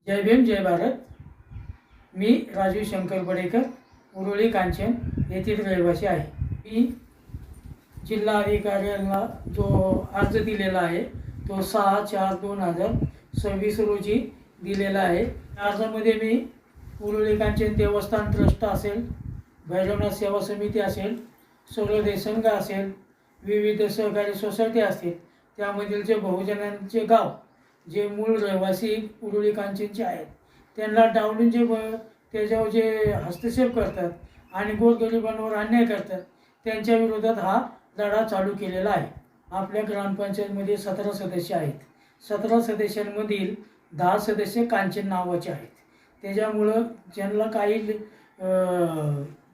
जय भीम जय भारत। मी राजू शंकर बडेकर, उरुळी कांचन येथील रहिवासी आहे। मी जिल्हा अधिकाऱ्यांना जो अर्ज दिलेला आहे तो 6/4/2026 रोजी दिलेला आहे। अर्जामध्ये मी उरुळी कांचन देवस्थान ट्रस्ट असेल, भैरवनाथ सेवा समिती असेल, सूर्योदय संघ असेल, विविध सहकारी सोसायटी असतील, त्यामधील जे बहुजनांचे गाव जे मूळ रहिवासी उरुळी कांचनचे आहेत त्यांना डावलून त्याच्यावर जे हस्तक्षेप करतात आणि गोरगरिबांवर अन्याय करतात त्यांच्या विरोधात हा लढा चालू केलेला आहे। आपल्या ग्रामपंचायतमध्ये 17 सदस्य आहेत। 17 सदस्यांमधील 10 सदस्य कांचन नावाचे आहेत। त्याच्यामुळं ज्यांना काही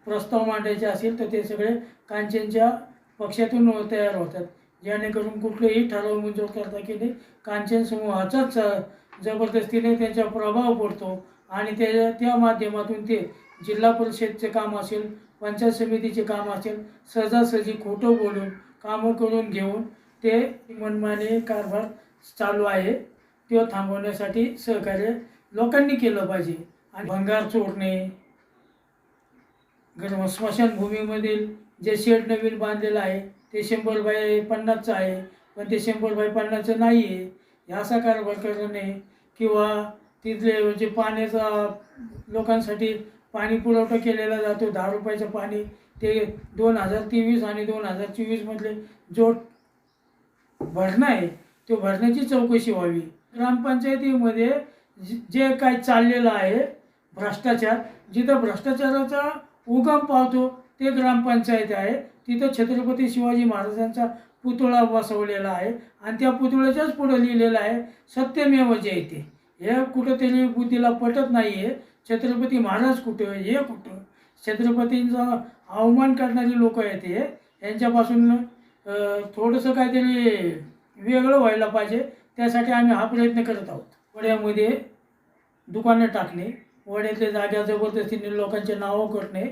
प्रस्ताव मांडायचे असेल तर ते सगळे कांचनच्या पक्षातून तयार होतात, जेणेकरून कुठलेही ठराव मंजूर करता की नाही कांचन समूहाचाच जबरदस्तीने त्यांचा प्रभाव पडतो आणि त्या माध्यमातून ते जिल्हा परिषदचे काम असेल, पंचायत समितीचे काम असेल, सहजासहजी खोटं बोलून कामं करून घेऊन ते मनमानी कारभार चालू आहे तो थांबवण्यासाठी सहकार्य लोकांनी केलं पाहिजे। आणि भंगार चोरणे, स्मशानभूमीमधील जे शेड नवीन बांधलेलं आहे ते 100/50चं आहे, पण ते 100/50चं नाही आहे, ह्याचा कारभार करणे किंवा तिथले जे पाण्याचा लोकांसाठी पाणी पुरवठा केलेला जातो 10 रुपयाचं पाणी ते 2023 आणि 2024मधले जो भरणं आहे तो भरण्याची चौकशी व्हावी। ग्रामपंचायतीमध्ये जे काही चाललेलं आहे भ्रष्टाचार, जिथं भ्रष्टाचाराचा उगम पावतो ते ग्रामपंचायत आहे। तिथं छत्रपती शिवाजी महाराजांचा पुतळा बसवलेला आहे आणि त्या पुतळ्याच्याच पुढे लिहिलेलं आहे सत्यमेव जयते। हे कुठंतरी बुद्धीला पटत नाही आहे। छत्रपती महाराज कुठं, हे कुठं, छत्रपतींचा अवमान करणारी लोक आहेत हे, यांच्यापासून थोडंसं काहीतरी वेगळं व्हायला पाहिजे। त्यासाठी आम्ही हा प्रयत्न करत आहोत। वड्यामध्ये दुकानं टाकणे, वड्यातल्या जागा जबरदस्तीने लोकांचे नावं करणे,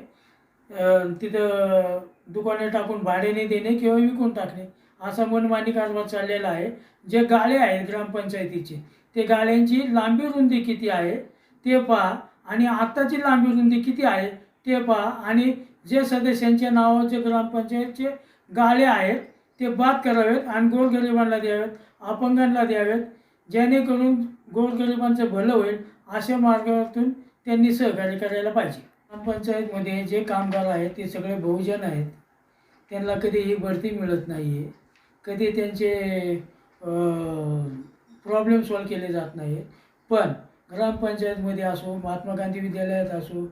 तिथं दुकाने टाकून भाड्याने देणे किंवा विकून टाकणे असा मनमानी कारभार चाललेला आहे। जे गाळे आहेत ग्रामपंचायतीचे ते गाळ्यांची लांबी रुंदी किती आहे ते पहा आणि आत्ताची लांबी रुंदी किती आहे ते पहा आणि जे सदस्यांच्या नावाचे ग्रामपंचायतचे गाळे आहेत ते बाद करावेत आणि गोरगरिबांना द्यावेत, अपंगांना द्यावेत, जेणेकरून गोरगरिबांचं भलं होईल अशा मार्गातून त्यांनी सहकार्य करायला पाहिजे। ग्रामपंचायतमध्ये जे कामगार आहेत ते सगळे बहुजन आहेत, त्यांना कधीही बढती मिळत नाही आहे, कधी त्यांचे प्रॉब्लेम सॉल्व केले जात नाही। पण ग्रामपंचायतमध्ये असो, महात्मा गांधी विद्यालयात असो,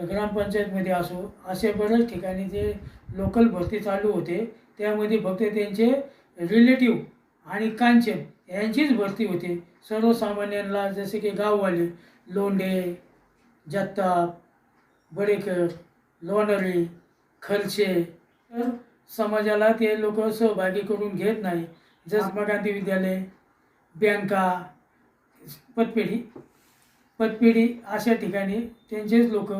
ग्रामपंचायतमध्ये असो, असे बरेच ठिकाणी जे लोकल भरती चालू होते त्यामध्ये फक्त त्यांचे रिलेटिव्ह आणि कांचन यांचीच भरती होते। सर्वसामान्यांना जसे की गाववाले लोंढे, जगताप, बडेकर, लोणारी, खलचे तर समाजाला ते लोक सहभागी करून घेत नाही। जसं महात्मा गांधी विद्यालय, बँका, पतपेढी अशा ठिकाणी त्यांचेच लोक,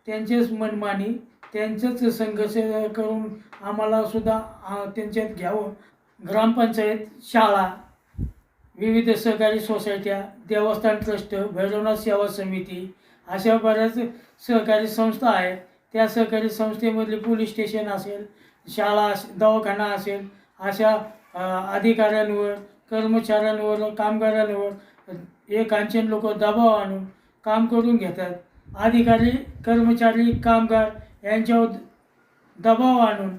त्यांचेच मनमानी, त्यांचंच संघर्ष करून आम्हाला सुद्धा त्यांच्यात घ्यावं। ग्रामपंचायत, शाळा, विविध सहकारी सोसायट्या, देवस्थान ट्रस्ट, भैरवनाथ सेवा समिती अशा बऱ्याच सहकारी संस्था आहेत। त्या सहकारी संस्थेमधले पोलीस स्टेशन असेल, शाळा, दवाखाना असेल, अशा अधिकाऱ्यांवर, कर्मचाऱ्यांवर, कामगारांवर हे कांचन लोक दबाव आणून काम करून घेतात। अधिकारी, कर्मचारी, कामगार यांच्यावर दबाव आणून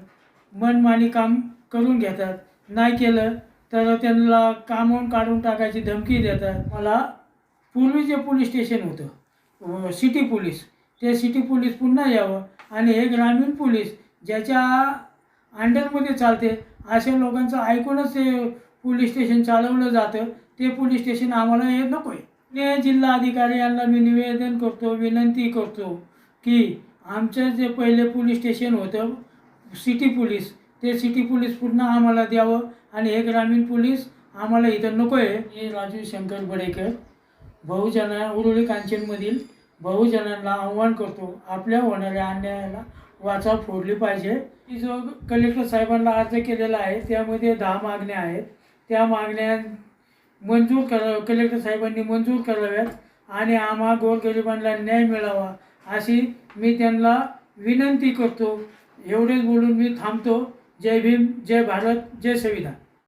मनमानी काम करून घेतात। नाही केलं तर त्यांना कामावून काढून टाकायची धमकी देतात। मला पूर्वी जे पोलीस स्टेशन होतं सिटी पोलीस, ते सिटी पोलीस पुन्हा यावं आणि हे ग्रामीण पोलीस ज्याच्या अंडरमध्ये चालते अशा लोकांचं ऐकूनच ते पोलीस स्टेशन चालवलं जातं, ते पोलीस स्टेशन आम्हाला हे नको आहे। जिल्हा अधिकारी यांना मी निवेदन करतो, विनंती करतो की आमचं जे पहिले पोलीस स्टेशन होतं सिटी पोलीस, ते सिटी पोलीस पुन्हा आम्हाला द्यावं आणि हे ग्रामीण पोलीस आम्हाला इथं नको आहे। मी राजू शंकर बडेकर उरुळी कांचनमधील बहुजनांना आव्हान करतो, आपल्या होणाऱ्या अन्यायाला वाचा फोडली पाहिजे। जो कलेक्टर साहेबांना अर्ज केलेला आहे त्यामध्ये 10 मागण्या आहेत। त्या मागण्या मंजूर कलेक्टर साहेबांनी मंजूर कराव्यात आणि आम्हा गोरगरिबांना न्याय मिळावा अशी मी त्यांना विनंती करतो. एवढेच बोलून मी थांबतो. जय भीम, जय भारत, जय संविधान.